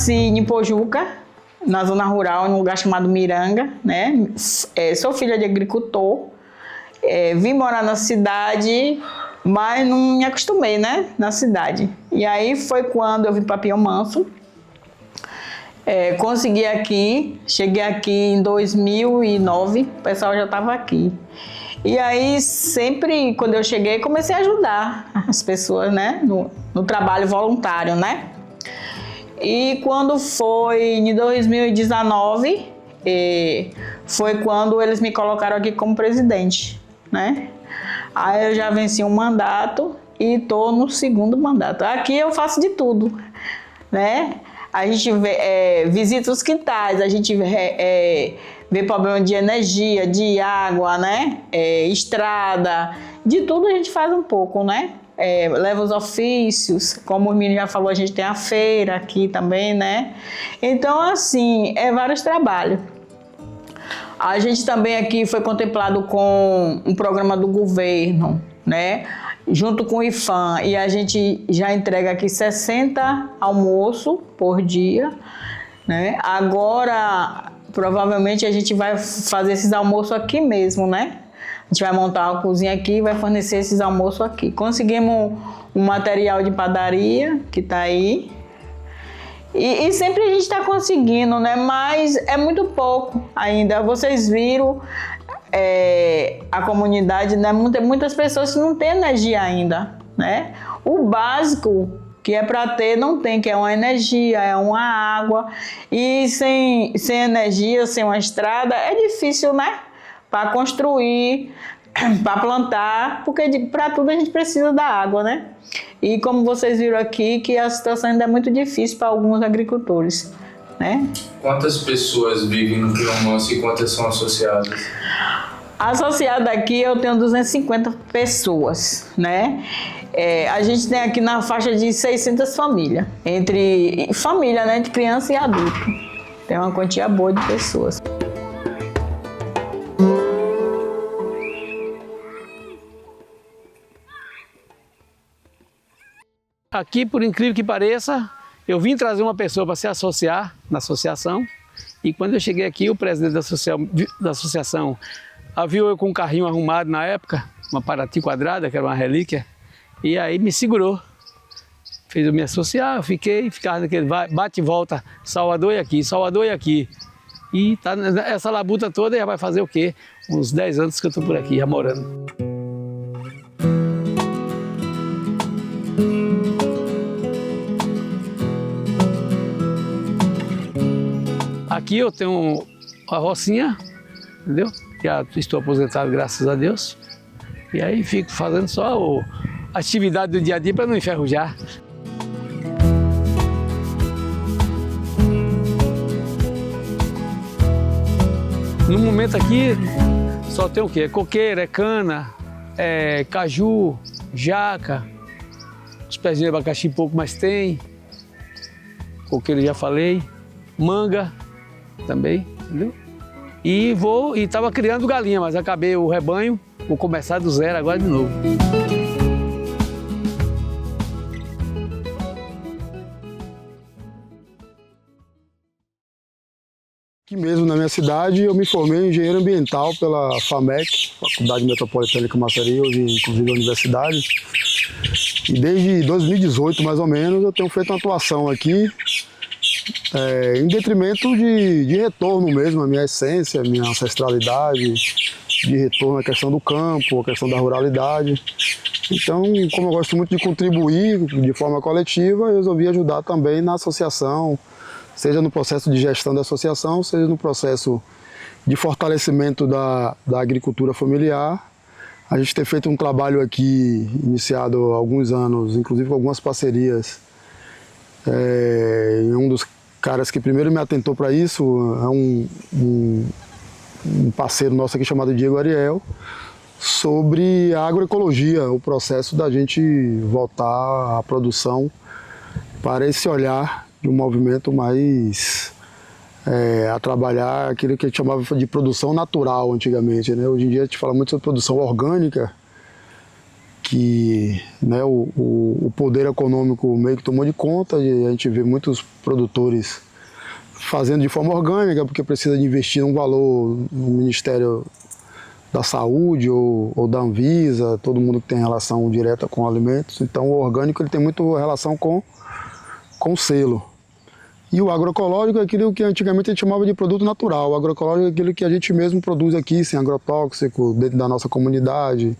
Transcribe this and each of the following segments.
nasci em Pojuca, na zona rural, em um lugar chamado Miranga, né? Sou filha de agricultor, vim morar na cidade, mas não me acostumei, né? Na cidade. E aí foi quando eu vim para Pião Manso, consegui aqui, cheguei aqui em 2009, o pessoal já estava aqui. E aí, sempre, quando eu cheguei, comecei a ajudar as pessoas, né, no trabalho voluntário, né? E quando foi em 2019, foi quando eles me colocaram aqui como presidente, né? Aí eu já venci um mandato e estou no segundo mandato. Aqui eu faço de tudo, né? A gente visita os quintais, a gente vê problema de energia, de água, né? Estrada, de tudo a gente faz um pouco, né? Leva os ofícios, como o menino já falou, a gente tem a feira aqui também, né? Então, assim, vários trabalhos. A gente também aqui foi contemplado com um programa do governo, né? Junto com o IFAM, e a gente já entrega aqui 60 almoços por dia, né? Agora, provavelmente, a gente vai fazer esses almoços aqui mesmo, né? A gente vai montar uma cozinha aqui e vai fornecer esses almoços aqui. Conseguimos um material de padaria, que está aí. E sempre a gente está conseguindo, né? Mas é muito pouco ainda. Vocês viram a comunidade, né? Muitas pessoas não têm energia ainda, né? O básico que é para ter, não tem, que é uma energia, é uma água. E sem energia, sem uma estrada, é difícil, né? Para construir, para plantar, porque para tudo a gente precisa da água, né? E como vocês viram aqui, que a situação ainda é muito difícil para alguns agricultores, né? Quantas pessoas vivem no Pião Manso e quantas são associadas? Associada aqui eu tenho 250 pessoas, né? A gente tem aqui na faixa de 600 famílias, entre família, né? De criança e adulto. Tem uma quantia boa de pessoas. Aqui, por incrível que pareça, eu vim trazer uma pessoa para se associar na associação, e quando eu cheguei aqui, o presidente da associação viu eu com um carrinho arrumado na época, uma Paraty quadrada, que era uma relíquia, e aí me segurou. Fez eu me associar, eu ficava naquele bate e volta, Salvador e aqui. E tá essa labuta toda, já vai fazer o quê? Uns 10 anos que eu estou por aqui, já morando. Aqui eu tenho uma rocinha, entendeu? Já estou aposentado, graças a Deus. E aí fico fazendo só a atividade do dia a dia para não enferrujar. No momento aqui só tem o quê? Coqueiro, cana, caju, jaca, os pezinhos de abacaxi pouco, mas tem. Coqueiro já falei, manga também, entendeu? E estava criando galinha, mas acabei o rebanho, vou começar do zero agora de novo. Aqui mesmo na minha cidade eu me formei em engenheiro ambiental pela FAMEC, Faculdade Metropolitana de Camaçari, hoje inclusive a universidade. E desde 2018 mais ou menos eu tenho feito uma atuação aqui em detrimento de retorno mesmo, a minha essência, a minha ancestralidade, de retorno à questão do campo, à questão da ruralidade. Então, como eu gosto muito de contribuir de forma coletiva, eu resolvi ajudar também na associação, seja no processo de gestão da associação, seja no processo de fortalecimento da agricultura familiar. A gente tem feito um trabalho aqui, iniciado há alguns anos, inclusive com algumas parcerias. Um dos caras que primeiro me atentou para isso é um parceiro nosso aqui chamado Diego Ariel, sobre a agroecologia, o processo da gente voltar à produção para esse olhar de um movimento mais a trabalhar aquilo que a gente chamava de produção natural antigamente, né? Hoje em dia a gente fala muito sobre produção orgânica, que, né, o poder econômico meio que tomou de conta, e a gente vê muitos produtores fazendo de forma orgânica, porque precisa de investir um valor no Ministério da Saúde ou da Anvisa, todo mundo que tem relação direta com alimentos. Então o orgânico ele tem muito relação com selo. E o agroecológico é aquilo que antigamente a gente chamava de produto natural. O agroecológico é aquilo que a gente mesmo produz aqui, sem agrotóxico, dentro da nossa comunidade.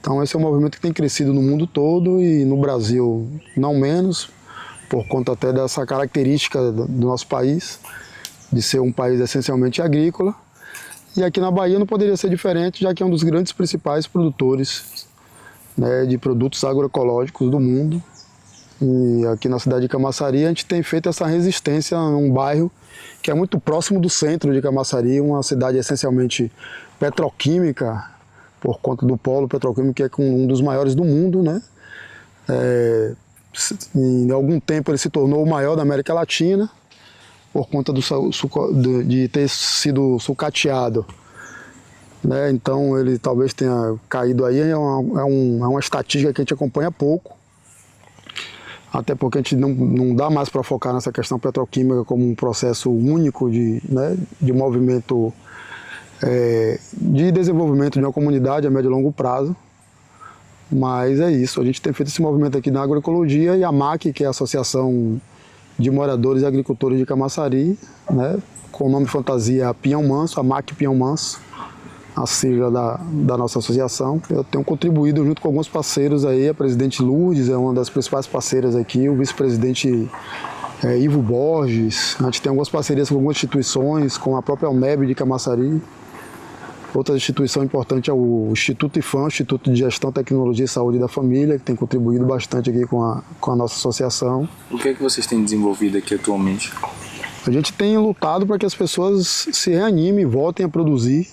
Então esse é um movimento que tem crescido no mundo todo e no Brasil não menos, por conta até dessa característica do nosso país, de ser um país essencialmente agrícola. E aqui na Bahia não poderia ser diferente, já que é um dos grandes principais produtores, né, de produtos agroecológicos do mundo. E aqui na cidade de Camaçari a gente tem feito essa resistência num bairro que é muito próximo do centro de Camaçari, uma cidade essencialmente petroquímica, por conta do polo petroquímico que é um dos maiores do mundo, né? Em algum tempo ele se tornou o maior da América Latina, por conta de ter sido sucateado, né? Então ele talvez tenha caído aí, é uma estatística que a gente acompanha pouco, até porque a gente não dá mais para focar nessa questão petroquímica como um processo único né, de movimento, de desenvolvimento de uma comunidade a médio e longo prazo. Mas é isso, a gente tem feito esse movimento aqui na agroecologia e a MAC, que é a Associação de Moradores e Agricultores de Camaçari, né, com o nome fantasia Pinhão Manso, a MAC Pinhão Manso, a sigla da nossa associação. Eu tenho contribuído junto com alguns parceiros aí, a presidente Lourdes é uma das principais parceiras aqui, o vice-presidente Ivo Borges, a gente tem algumas parcerias com algumas instituições, com a própria UNEB de Camaçari. Outra instituição importante é o Instituto IFAM, Instituto de Gestão, Tecnologia e Saúde da Família, que tem contribuído bastante aqui com a nossa associação. O que é que vocês têm desenvolvido aqui atualmente? A gente tem lutado para que as pessoas se reanimem e voltem a produzir,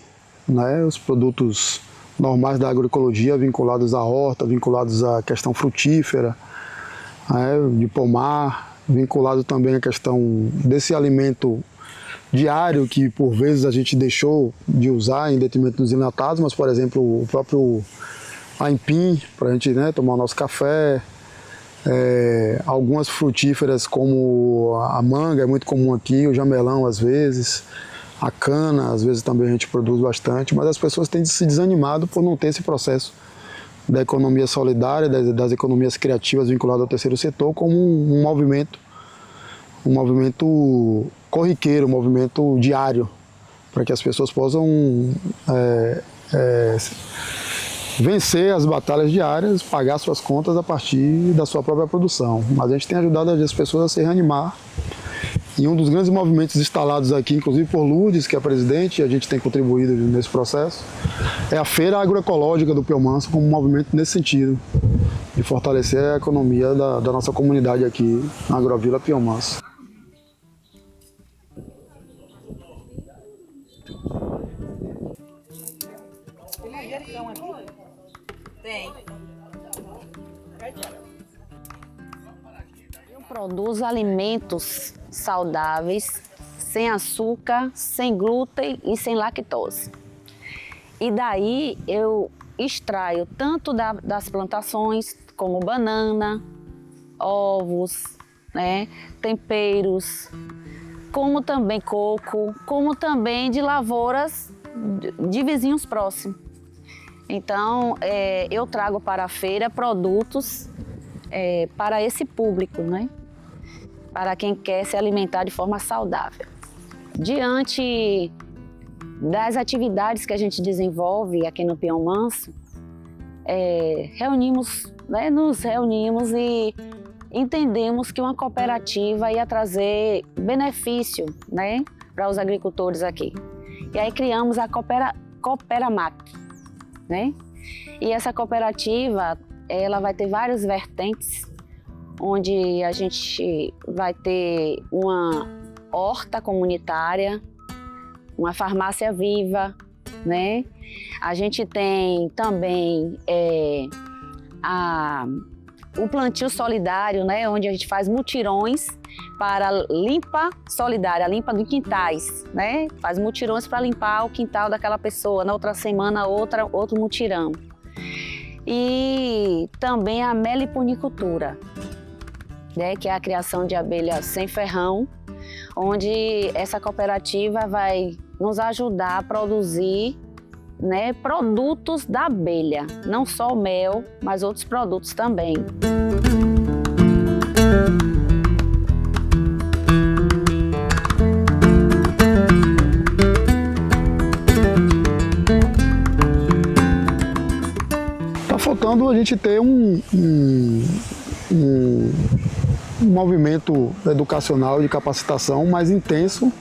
né, os produtos normais da agroecologia, vinculados à horta, vinculados à questão frutífera, né, de pomar, vinculado também à questão desse alimento diário que por vezes a gente deixou de usar em detrimento dos enlatados, mas por exemplo o próprio aipim para a gente, né, tomar o nosso café, algumas frutíferas como a manga é muito comum aqui, o jamelão às vezes, a cana às vezes também a gente produz bastante, mas as pessoas têm se desanimado por não ter esse processo da economia solidária, das economias criativas vinculadas ao terceiro setor como um movimento corriqueiro, um movimento diário, para que as pessoas possam vencer as batalhas diárias, pagar suas contas a partir da sua própria produção. Mas a gente tem ajudado as pessoas a se reanimar. E um dos grandes movimentos instalados aqui, inclusive por Lourdes, que é a presidente, e a gente tem contribuído nesse processo, é a Feira Agroecológica do Pinhão Manso, como um movimento nesse sentido, de fortalecer a economia da nossa comunidade aqui na Agrovila Pinhão Manso. Eu produzo alimentos saudáveis, sem açúcar, sem glúten e sem lactose. E daí eu extraio tanto das plantações como banana, ovos, né, temperos, como também coco, como também de lavouras de vizinhos próximos. Então, eu trago para a feira produtos para esse público, né? Para quem quer se alimentar de forma saudável. Diante das atividades que a gente desenvolve aqui no Pinhão Manso, nos reunimos e entendemos que uma cooperativa ia trazer benefício, né, para os agricultores aqui. E aí criamos a Cooperamac, né? E essa cooperativa, ela vai ter várias vertentes, onde a gente vai ter uma horta comunitária, uma farmácia viva, né? A gente tem também o plantio solidário, né? Onde a gente faz mutirões para limpa solidária, a limpa de quintais, né? Faz mutirões para limpar o quintal daquela pessoa, na outra semana outro mutirão. E também a meliponicultura, né, que é a criação de abelhas sem ferrão, onde essa cooperativa vai nos ajudar a produzir, né, produtos da abelha, não só o mel, mas outros produtos também. Tá faltando a gente ter um movimento educacional de capacitação mais intenso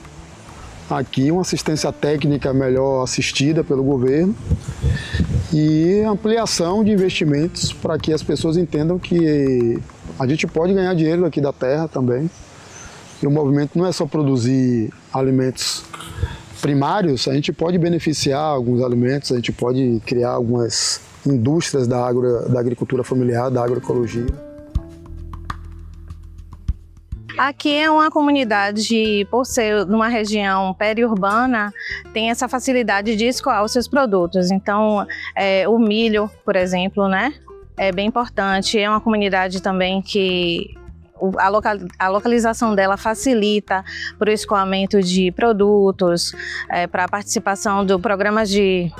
aqui, uma assistência técnica melhor assistida pelo governo e ampliação de investimentos para que as pessoas entendam que a gente pode ganhar dinheiro aqui da terra também. E o movimento não é só produzir alimentos primários, a gente pode beneficiar alguns alimentos, a gente pode criar algumas indústrias da agricultura familiar, da agroecologia. Aqui é uma comunidade, por ser numa região periurbana, tem essa facilidade de escoar os seus produtos. Então, o milho, por exemplo, né, é bem importante. É uma comunidade também que a localização dela facilita para o escoamento de produtos, para a participação do programa de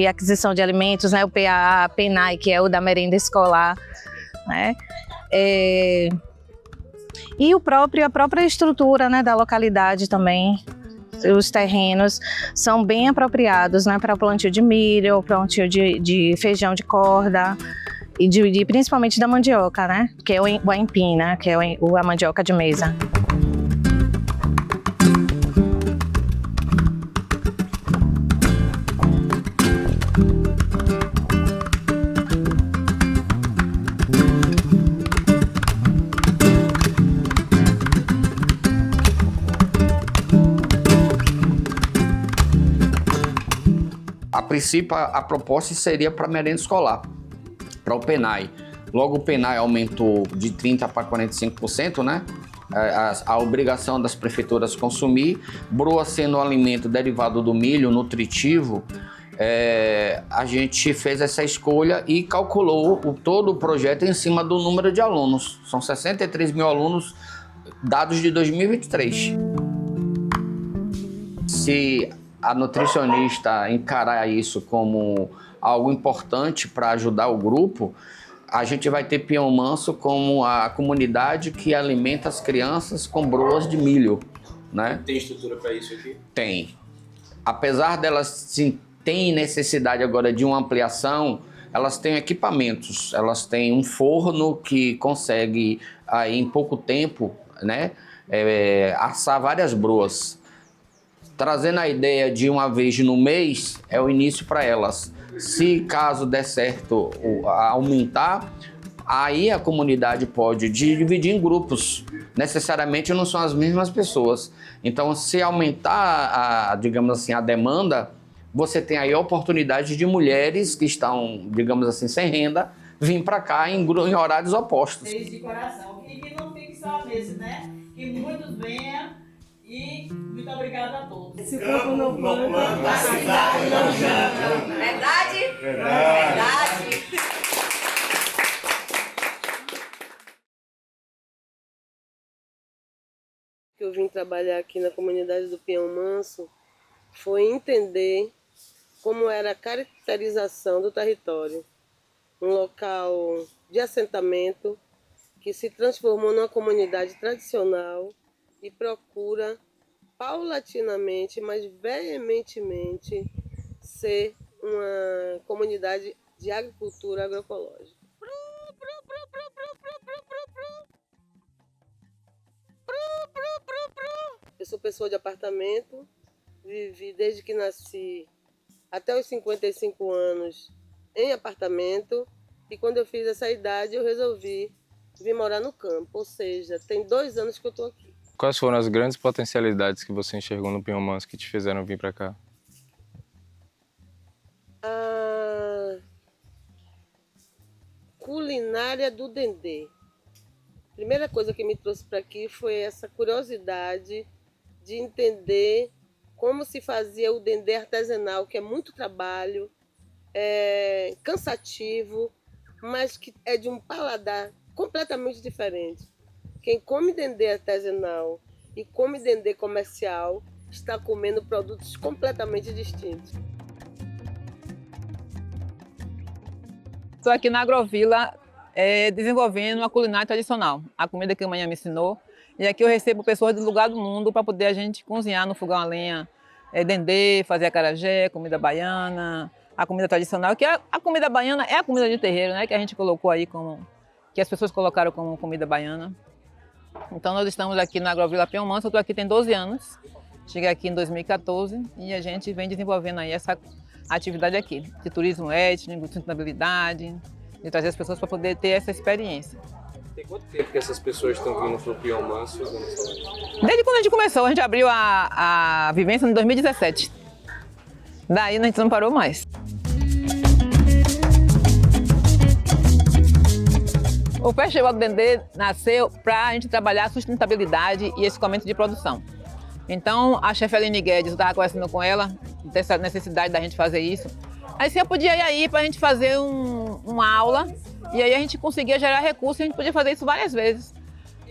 aquisição de alimentos, né, o PAA, PENAI, que é o da merenda escolar, né? E a própria estrutura, né, da localidade também, os terrenos são bem apropriados, né, para o plantio de milho, plantio de feijão de corda e principalmente da mandioca, né, que é o aipim, né, que é a mandioca de mesa. A princípio, a proposta seria para merenda escolar, para o PENAI. Logo, o PENAI aumentou de 30% para 45%, né? A obrigação das prefeituras consumir. Broa sendo um alimento derivado do milho, nutritivo, a gente fez essa escolha e calculou todo o projeto em cima do número de alunos. São 63 mil alunos, dados de 2023. Se a nutricionista encarar isso como algo importante para ajudar o grupo, a gente vai ter Pião Manso como a comunidade que alimenta as crianças com broas de milho, né? Tem estrutura para isso aqui? Tem. Apesar delas sim, terem necessidade agora de uma ampliação, elas têm equipamentos, elas têm um forno que consegue aí, em pouco tempo, né, assar várias broas. Trazendo a ideia de uma vez no mês, é o início para elas. Se caso der certo aumentar, aí a comunidade pode dividir em grupos. Necessariamente não são as mesmas pessoas. Então, se aumentar, digamos assim, a demanda, você tem aí a oportunidade de mulheres que estão, digamos assim, sem renda, vir para cá em horários opostos. De coração. Que não fique só nesse, né? Que muitos venham. E muito obrigada a todos. Se o povo não planta, a cidade não janta. Verdade? Verdade. Que eu vim trabalhar aqui na comunidade do Pião Manso foi entender como era a caracterização do território. Um local de assentamento que se transformou numa comunidade tradicional e procura paulatinamente, mas veementemente, ser uma comunidade de agricultura agroecológica. Eu sou pessoa de apartamento, vivi desde que nasci até os 55 anos em apartamento, e quando eu fiz essa idade eu resolvi vir morar no campo, ou seja, tem 2 anos que eu estou aqui. Quais foram as grandes potencialidades que você enxergou no Pião Manso que te fizeram vir para cá? A culinária do dendê. A primeira coisa que me trouxe para aqui foi essa curiosidade de entender como se fazia o dendê artesanal, que é muito trabalho, cansativo, mas que é de um paladar completamente diferente. Quem come dendê artesanal e come dendê comercial está comendo produtos completamente distintos. Estou aqui na Agrovila desenvolvendo uma culinária tradicional, a comida que a mãe me ensinou. E aqui eu recebo pessoas do lugar do mundo para poder a gente cozinhar no fogão a lenha, dendê, fazer acarajé, comida baiana, a comida tradicional, que a comida baiana é a comida de terreiro, né, que a gente colocou aí que as pessoas colocaram como comida baiana. Então nós estamos aqui na Agrovila Pião Manso, eu estou aqui tem 12 anos, cheguei aqui em 2014 e a gente vem desenvolvendo aí essa atividade aqui, de turismo étnico, de sustentabilidade, de trazer as pessoas para poder ter essa experiência. Tem quanto tempo que essas pessoas estão vindo para o Pião Manso? Desde quando a gente começou, a gente abriu a vivência em 2017. Daí a gente não parou mais. O Festival do Dendê nasceu para a gente trabalhar a sustentabilidade e escoamento de produção. Então, a chefe Aline Guedes, eu estava conversando com ela, dessa necessidade da gente fazer isso. Aí você podia ir aí para a gente fazer uma aula, e aí a gente conseguia gerar recursos, e a gente podia fazer isso várias vezes.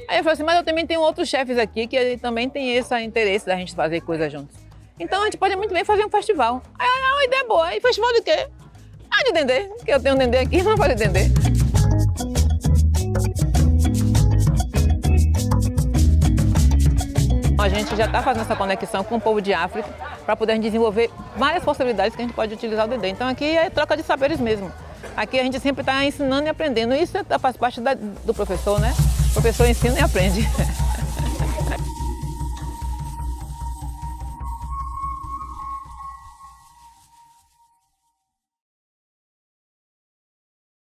Aí eu falei assim, mas eu também tenho outros chefes aqui que também tem esse interesse da gente fazer coisas juntos. Então a gente pode muito bem fazer um festival. Aí uma ideia boa, e festival de quê? Ah, de dendê, porque eu tenho um dendê aqui, vamos fazer dendê. A gente já está fazendo essa conexão com o povo de África para poder desenvolver várias possibilidades que a gente pode utilizar o dendê. Então aqui é troca de saberes mesmo. Aqui a gente sempre está ensinando e aprendendo. Isso faz parte do professor, né? O professor ensina e aprende.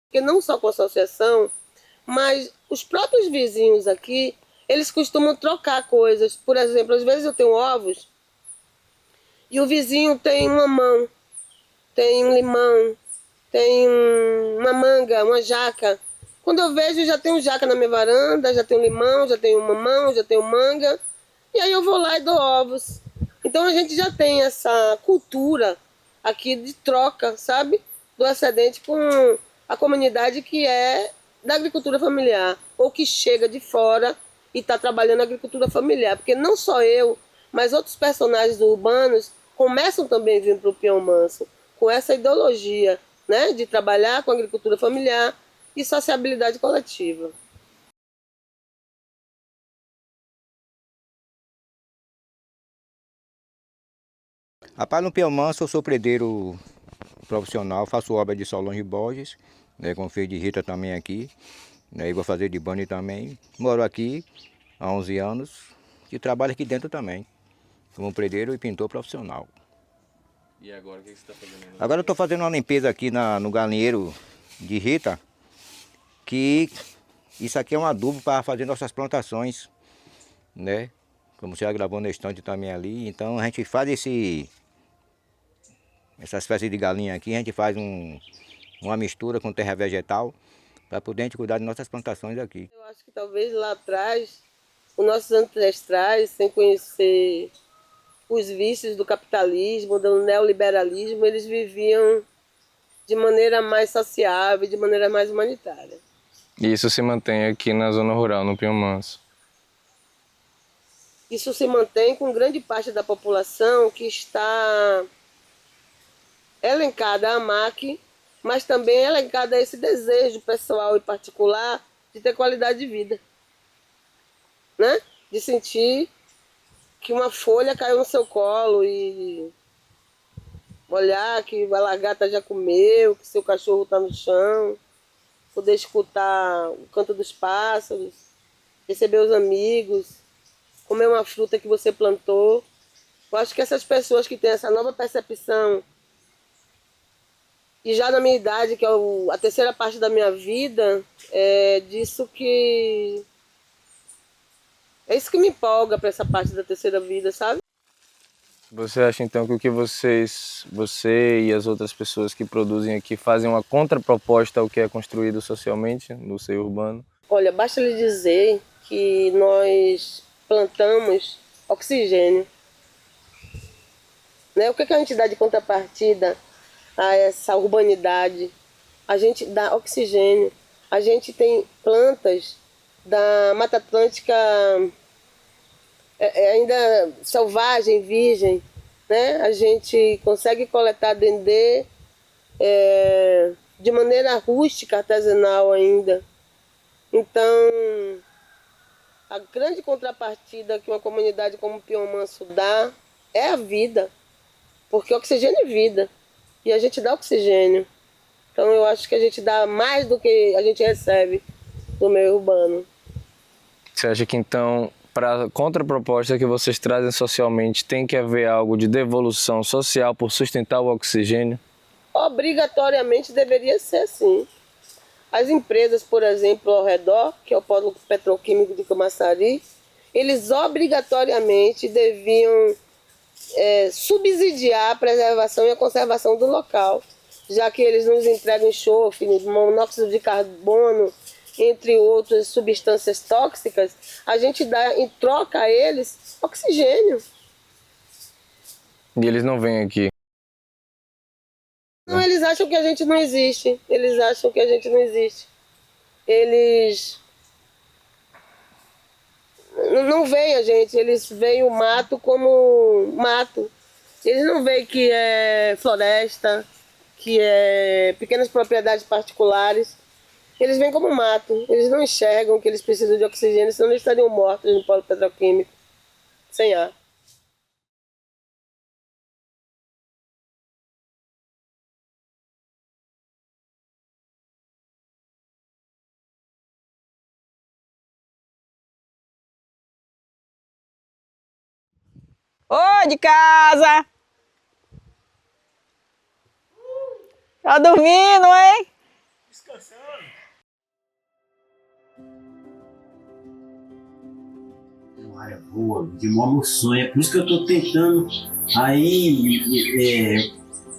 Porque não só com a associação, mas os próprios vizinhos aqui, eles costumam trocar coisas. Por exemplo, às vezes eu tenho ovos e o vizinho tem uma mamão, tem um limão, tem uma manga, uma jaca. Quando eu vejo, já tem um jaca na minha varanda, já tem um limão, já tem um mamão, já tem um manga. E aí eu vou lá e dou ovos. Então a gente já tem essa cultura aqui de troca, sabe? Do excedente com a comunidade que é da agricultura familiar ou que chega de fora e está trabalhando na agricultura familiar. Porque não só eu, mas outros personagens urbanos começam também a vir para o Pião Manso com essa ideologia, né, de trabalhar com agricultura familiar e sociabilidade coletiva. Rapaz, no Pião Manso eu sou predeiro profissional, faço obra de Solange Borges, né, como fiz de Rita também aqui, né, e vou fazer de Bani também. Moro aqui há 11 anos e trabalho aqui dentro também, como predeiro e pintor profissional. E agora o que você está fazendo? Agora eu estou fazendo uma limpeza aqui no galinheiro de Rita, que isso aqui é um adubo para fazer nossas plantações, né? Como você já gravou no estande também ali, então a gente faz essas fezes de galinha aqui, a gente faz uma mistura com terra vegetal para poder a gente cuidar de nossas plantações aqui. Eu acho que talvez lá atrás, os nossos ancestrais, sem conhecer os vícios do capitalismo, do neoliberalismo, eles viviam de maneira mais sociável, de maneira mais humanitária. E isso se mantém aqui na zona rural, no Pião Manso? Isso se mantém com grande parte da população que está elencada à MAC, mas também elencada a esse desejo pessoal e particular de ter qualidade de vida, né? De sentir que uma folha caiu no seu colo e olhar que a lagarta já comeu, que seu cachorro está no chão, poder escutar o canto dos pássaros, receber os amigos, comer uma fruta que você plantou. Eu acho que essas pessoas que têm essa nova percepção, e já na minha idade, que é a terceira parte da minha vida, é disso que... É isso que me empolga para essa parte da terceira vida, sabe? Você acha então que o que você e as outras pessoas que produzem aqui fazem uma contraproposta ao que é construído socialmente no seio urbano? Olha, basta lhe dizer que nós plantamos oxigênio. Né? O que a gente dá de contrapartida a essa urbanidade. A gente dá oxigênio. A gente tem plantas da Mata Atlântica ainda selvagem, virgem, né? A gente consegue coletar dendê de maneira rústica, artesanal ainda. Então, a grande contrapartida que uma comunidade como Pião Manso dá é a vida, porque oxigênio é vida, e a gente dá oxigênio. Então eu acho que a gente dá mais do que a gente recebe do meio urbano. Você acha que então, para a contraproposta que vocês trazem socialmente, tem que haver algo de devolução social por sustentar o oxigênio? Obrigatoriamente deveria ser assim. As empresas, por exemplo, ao redor, que é o polo petroquímico de Camaçari, eles obrigatoriamente deviam subsidiar a preservação e a conservação do local, já que eles nos entregam enxofre, monóxido de carbono, entre outras substâncias tóxicas, a gente dá em troca a eles oxigênio. E eles não vêm aqui? Não, eles acham que a gente não existe. Eles acham que a gente não existe. Eles não veem a gente, eles veem o mato como mato. Eles não veem que é floresta, que é pequenas propriedades particulares. Eles veem como mato. Eles não enxergam que eles precisam de oxigênio, senão eles estariam mortos no polo petroquímico, sem ar. Ô, de casa! Tá dormindo, hein? Descansando. Uma área boa, de maior sonho. É por isso que eu tô tentando. Aí,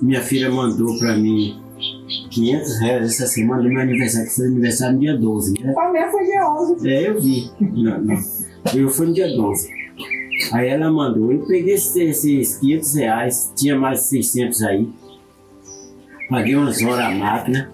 minha filha mandou pra mim R$500 essa semana do meu aniversário, que foi aniversário no dia 12, né? O meu foi dia 11. Eu vi. Eu fui no dia 12. Aí ela mandou, eu peguei esses R$500, tinha mais de 600 aí. Paguei umas horas a máquina.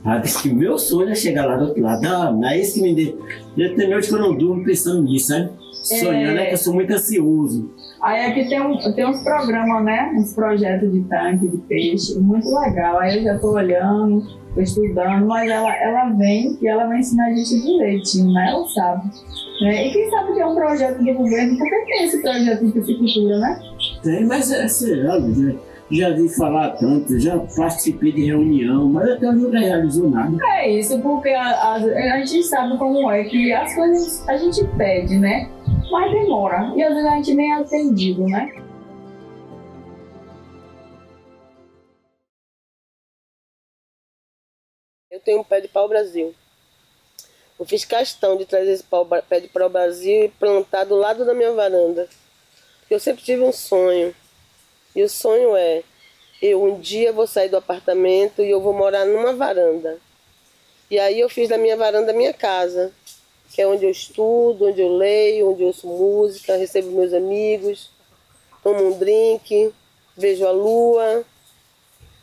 Ela disse que meu sonho é chegar lá do outro lado. Não é isso que me deu. Já tem noite que eu não durmo pensando nisso, sabe? Sonhando é que eu sou muito ansioso. Aí aqui tem uns programas, né? Uns projetos de tanque, de peixe, muito legal. Aí eu já tô olhando, tô estudando, mas ela vem e ela vai ensinar a gente direitinho, né? Ela sabe. E quem sabe que é um projeto do governo, porque tem esse projeto de piscicultura, né? Tem, mas já vi falar tanto, já participei de reunião, mas até hoje não realizou nada. É isso, porque a gente sabe como é que as coisas a gente pede, né? Mas demora, e às vezes a gente nem é atendido, né? Eu tenho um pé de pau-brasil. Eu fiz questão de trazer esse pé de pau-brasil e plantar do lado da minha varanda. Eu sempre tive um sonho. E o sonho é, eu um dia vou sair do apartamento e eu vou morar numa varanda. E aí eu fiz da minha varanda a minha casa, que é onde eu estudo, onde eu leio, onde eu ouço música, recebo meus amigos, tomo um drink, vejo a lua.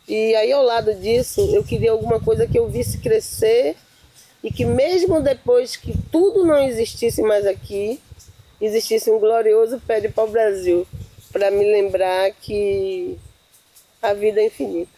E aí ao lado disso eu queria alguma coisa que eu visse crescer e que mesmo depois que tudo não existisse mais aqui, existisse um glorioso pé de pau-brasil, para me lembrar que a vida é infinita.